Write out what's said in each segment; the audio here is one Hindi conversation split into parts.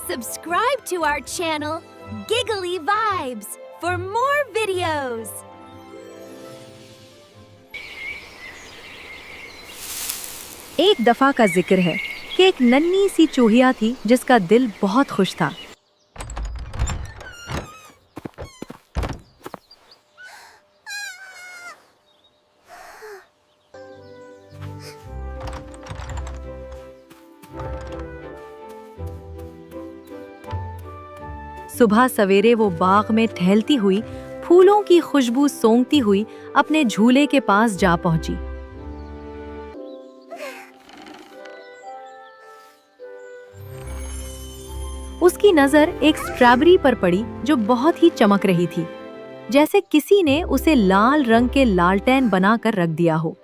Subscribe to our channel, Giggly Vibes, for more videos. एक दफा का जिक्र है कि एक नन्ही सी चूहिया थी जिसका दिल बहुत खुश था। सुबह सवेरे वो बाग में टहलती हुई फूलों की खुशबू सूंघती हुई अपने झूले के पास जा पहुंची। उसकी नजर एक स्ट्रॉबेरी पर पड़ी जो बहुत ही चमक रही थी, जैसे किसी ने उसे लाल रंग के लालटेन बनाकर रख दिया हो।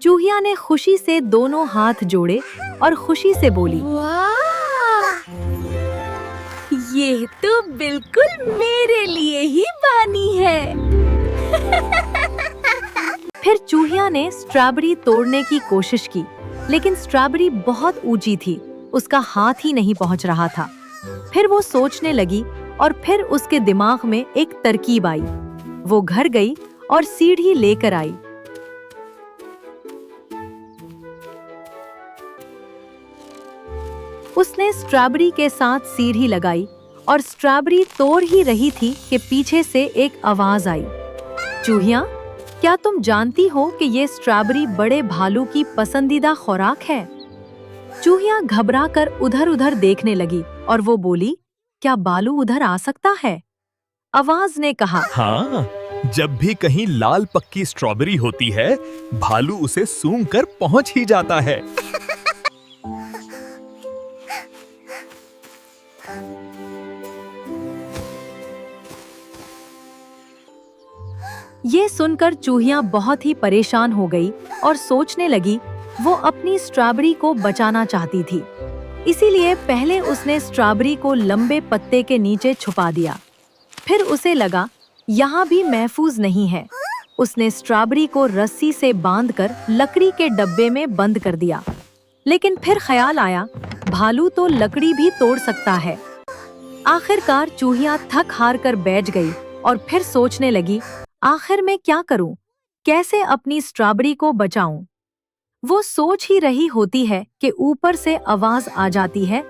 चूहिया ने खुशी से दोनों हाथ जोड़े और खुशी से बोली, वाह! ये तो बिल्कुल मेरे लिए ही बनी है। फिर चूहिया ने स्ट्रॉबेरी तोड़ने की कोशिश की, लेकिन स्ट्रॉबेरी बहुत ऊंची थी, उसका हाथ ही नहीं पहुंच रहा था। फिर वो सोचने लगी और फिर उसके दिमाग में एक तरकीब आई। वो घर गई और सीढ़ी लेकर आई। उसने स्ट्रॉबेरी के साथ सीढ़ी लगाई और स्ट्रॉबेरी तोड़ ही रही थी कि पीछे से एक आवाज आई, चूहिया, क्या तुम जानती हो कि ये स्ट्रॉबेरी बड़े भालू की पसंदीदा खुराक है? चूहिया घबराकर उधर-उधर देखने लगी और वो बोली, क्या भालू उधर आ सकता है? आवाज ने कहा, हाँ, जब भी कहीं लाल पक्की स्ट्रॉबेरी होती है, भालू उसे सूंघकर पहुंच ही जाता है। ये सुनकर चूहिया बहुत ही परेशान हो गई और सोचने लगी वो अपनी स्ट्रॉबेरी को बचाना चाहती थी। इसीलिए पहले उसने स्ट्रॉबेरी को लंबे पत्ते के नीचे छुपा दिया। फिर उसे लगा यहाँ भी महफूज नहीं है। उसने स्ट्रॉबेरी को रस्सी से बांधकर लकड़ी के डब्बे में बंद कर दिया। लेकिन फिर ख्याल आया, भालू तो लकड़ी भी तोड़ सकता है। आखिरकार चूहिया थक हार कर बैठ गई और फिर सोचने लगी, आखिर मैं क्या करूं? कैसे अपनी स्ट्रॉबेरी को बचाऊं? वो सोच ही रही होती है कि ऊपर से आवाज आ जाती है,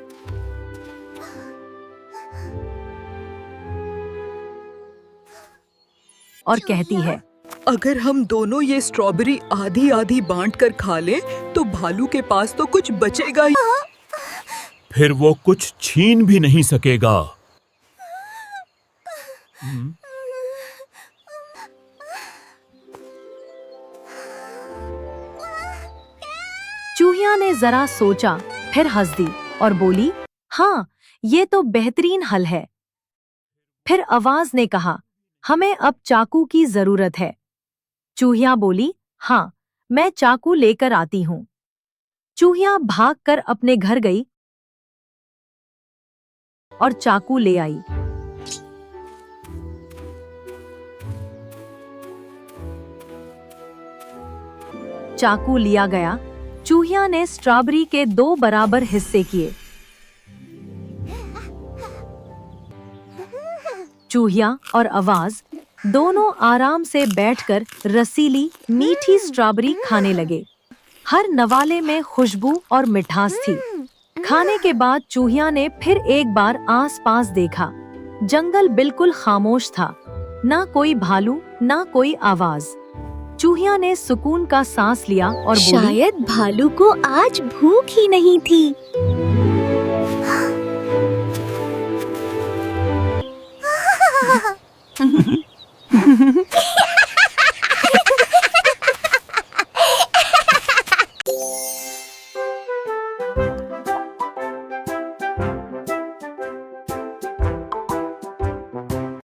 और कहती है, अगर हम दोनों ये स्ट्रॉबेरी आधी आधी बांट कर खा लें, तो भालू के पास तो कुछ बचेगा ही। फिर वो कुछ छीन भी नहीं सकेगा। चूहिया ने जरा सोचा, फिर हंस दी और बोली, हाँ, ये तो बेहतरीन हल है। फिर आवाज ने कहा, हमें अब चाकू की जरूरत है। चूहिया बोली, हाँ, मैं चाकू लेकर आती हूँ। चूहिया भागकर अपने घर गई और चाकू ले आई। चाकू लिया गया। चूहिया ने स्ट्रॉबेरी के 2 बराबर हिस्से किए। चूहिया और आवाज दोनों आराम से बैठकर रसीली मीठी स्ट्रॉबेरी खाने लगे। हर नवाले में खुशबू और मिठास थी। खाने के बाद चूहिया ने फिर एक बार आसपास देखा। जंगल बिल्कुल खामोश था, ना कोई भालू, ना कोई आवाज। चूहिया ने सुकून का सांस लिया और बोली, शायद भालू को आज भूख ही नहीं थी।